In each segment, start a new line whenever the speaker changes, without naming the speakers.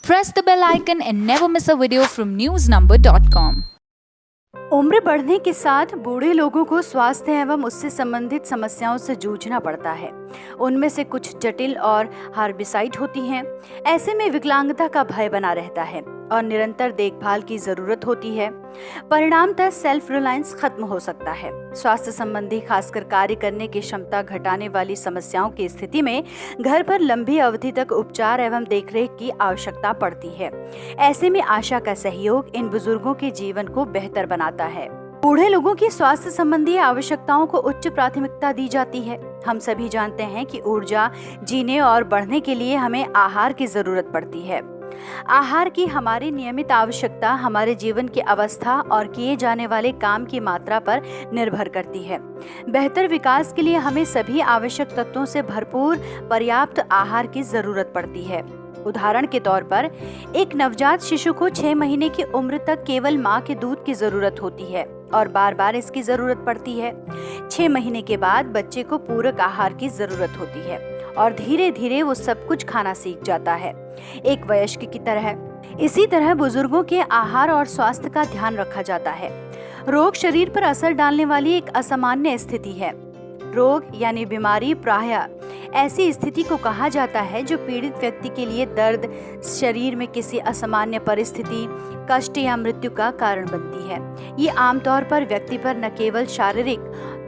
Press the bell icon and never miss a video from newsnumber.com.
उम्र बढ़ने के साथ बूढ़े लोगों को स्वास्थ्य एवं उससे संबंधित समस्याओं से जूझना पड़ता है। उनमें से कुछ जटिल और हार्बिसाइड होती हैं। ऐसे में विकलांगता का भय बना रहता है और निरंतर देखभाल की जरूरत होती है। परिणामतः सेल्फ रिलायंस खत्म हो सकता है। स्वास्थ्य संबंधी खासकर कार्य करने की क्षमता घटाने वाली समस्याओं की स्थिति में घर पर लंबी अवधि तक उपचार एवं देखरेख की आवश्यकता पड़ती है। ऐसे में आशा का सहयोग इन बुजुर्गों के जीवन को बेहतर बनाता है। बूढ़े लोगों की स्वास्थ्य संबंधी आवश्यकताओं को उच्च प्राथमिकता दी जाती है। हम सभी जानते हैं कि ऊर्जा, जीने और बढ़ने के लिए हमें आहार की जरूरत पड़ती है। आहार की हमारी नियमित आवश्यकता हमारे जीवन की अवस्था और किए जाने वाले काम की मात्रा पर निर्भर करती है। बेहतर विकास के लिए हमें सभी आवश्यक तत्वों से भरपूर पर्याप्त आहार की जरूरत पड़ती है। उदाहरण के तौर पर एक नवजात शिशु को 6 महीने की उम्र तक केवल माँ के दूध की जरूरत होती है और बार बार इसकी जरूरत पड़ती है। 6 महीने के बाद बच्चे को पूरक आहार की जरूरत होती है और धीरे धीरे वो सब कुछ खाना सीख जाता है, एक वयस्क की तरह। इसी तरह बुजुर्गों के आहार और स्वास्थ्य का ध्यान रखा जाता है। रोग शरीर पर असर डालने वाली एक असामान्य स्थिति है। रोग यानी बीमारी प्रायः ऐसी स्थिति को कहा जाता है जो पीड़ित व्यक्ति के लिए दर्द, शरीर में किसी असामान्य परिस्थिति, कष्ट या मृत्यु का कारण बनती है। ये आमतौर पर व्यक्ति पर न केवल शारीरिक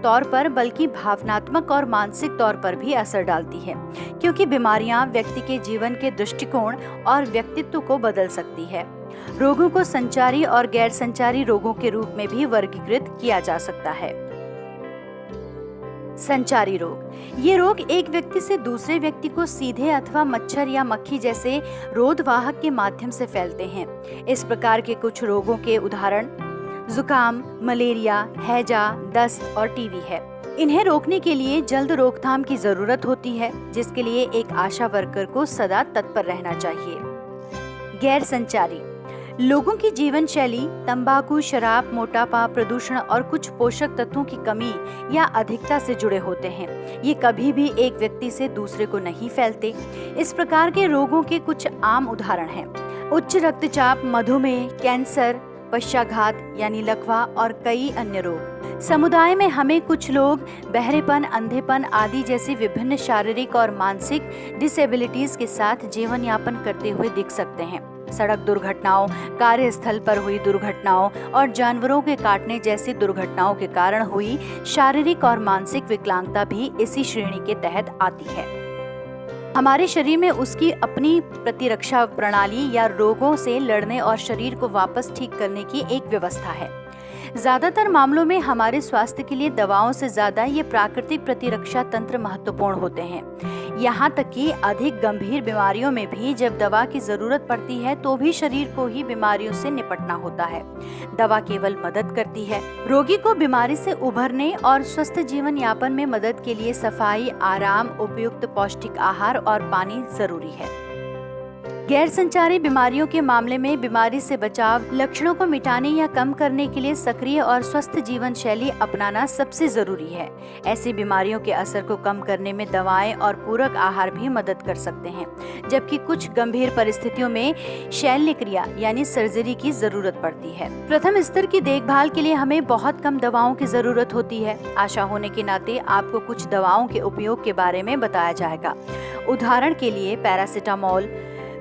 तौर पर बल्कि भावनात्मक और मानसिक तौर पर भी असर डालती है, क्योंकि बीमारियां व्यक्ति के जीवन के दृष्टिकोण और व्यक्तित्व को बदल सकती है। रोगों को संचारी और गैर संचारी रोगों के रूप में भी वर्गीकृत किया जा सकता है। संचारी रोग, ये रोग एक व्यक्ति से दूसरे व्यक्ति को सीधे अथवा मच्छर या मक्खी जैसे रोगवाहक के माध्यम से फैलते हैं। इस प्रकार के कुछ रोगों के उदाहरण जुकाम, मलेरिया, हैजा, दस्त और टीबी है। इन्हें रोकने के लिए जल्द रोकथाम की जरूरत होती है, जिसके लिए एक आशा वर्कर को सदा तत्पर रहना चाहिए। गैर संचारी लोगों की जीवन शैली तंबाकू, शराब, मोटापा, प्रदूषण और कुछ पोषक तत्वों की कमी या अधिकता से जुड़े होते हैं। ये कभी भी एक व्यक्ति से दूसरे को नहीं फैलते। इस प्रकार के रोगों के कुछ आम उदाहरण हैं उच्च रक्तचाप, मधुमेह, कैंसर, पश्चाघात यानी लकवा और कई अन्य रोग। समुदाय में हमें कुछ लोग बहरेपन, अंधेपन आदि जैसी विभिन्न शारीरिक और मानसिक डिसेबिलिटीज के साथ जीवन यापन करते हुए दिख सकते हैं। सड़क दुर्घटनाओं, कार्यस्थल पर हुई दुर्घटनाओं और जानवरों के काटने जैसी दुर्घटनाओं के कारण हुई शारीरिक और मानसिक विकलांगता भी इसी श्रेणी के तहत आती है। हमारे शरीर में उसकी अपनी प्रतिरक्षा प्रणाली या रोगों से लड़ने और शरीर को वापस ठीक करने की एक व्यवस्था है। ज्यादातर मामलों में हमारे स्वास्थ्य के लिए दवाओं से ज्यादा ये प्राकृतिक प्रतिरक्षा तंत्र महत्वपूर्ण होते हैं। यहाँ तक कि अधिक गंभीर बीमारियों में भी जब दवा की जरूरत पड़ती है तो भी शरीर को ही बीमारियों से निपटना होता है। दवा केवल मदद करती है। रोगी को बीमारी से उभरने और स्वस्थ जीवन यापन में मदद के लिए सफाई, आराम, उपयुक्त पौष्टिक आहार और पानी जरूरी है। गैर संचारी बीमारियों के मामले में बीमारी से बचाव, लक्षणों को मिटाने या कम करने के लिए सक्रिय और स्वस्थ जीवन शैली अपनाना सबसे जरूरी है। ऐसी बीमारियों के असर को कम करने में दवाएं और पूरक आहार भी मदद कर सकते हैं, जबकि कुछ गंभीर परिस्थितियों में शल्य क्रिया यानी सर्जरी की जरूरत पड़ती है। प्रथम स्तर की देखभाल के लिए हमें बहुत कम दवाओं की जरूरत होती है। आशा होने के नाते आपको कुछ दवाओं के उपयोग के बारे में बताया जाएगा। उदाहरण के लिए paracetamol,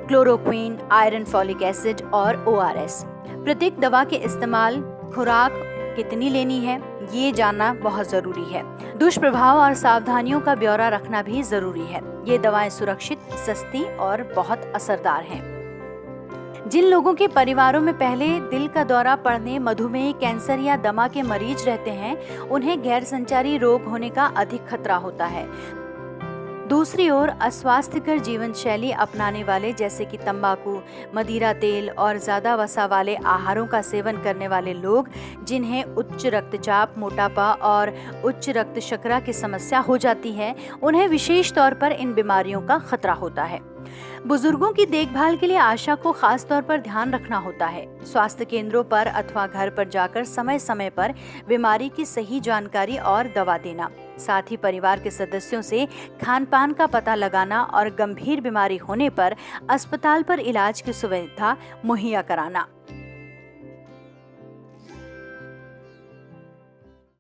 chloroquine, iron, folic acid और ORS। प्रत्येक दवा के इस्तेमाल, खुराक कितनी लेनी है, ये जानना बहुत जरूरी है। दुष्प्रभाव और सावधानियों का ब्यौरा रखना भी जरूरी है। ये दवाएं सुरक्षित, सस्ती और बहुत असरदार हैं। जिन लोगों के परिवारों में पहले दिल का दौरा पड़ने, मधुमेह, कैंसर या दमा के मरीज रहते हैं, उन्हें गैर संचारी रोग होने का अधिक खतरा होता है। दूसरी ओर अस्वास्थ्यकर जीवन शैली अपनाने वाले जैसे कि तंबाकू, मदिरा तेल और ज्यादा वसा वाले आहारों का सेवन करने वाले लोग, जिन्हें उच्च रक्तचाप, मोटापा और उच्च रक्त शर्करा की समस्या हो जाती है, उन्हें विशेष तौर पर इन बीमारियों का खतरा होता है। बुजुर्गों की देखभाल के लिए आशा को खास तौर पर ध्यान रखना होता है। स्वास्थ्य केंद्रों पर अथवा घर पर जाकर समय समय पर बीमारी की सही जानकारी और दवा देना, साथ ही परिवार के सदस्यों से खान पान का पता लगाना और गंभीर बीमारी होने पर अस्पताल पर इलाज की सुविधा मुहैया कराना।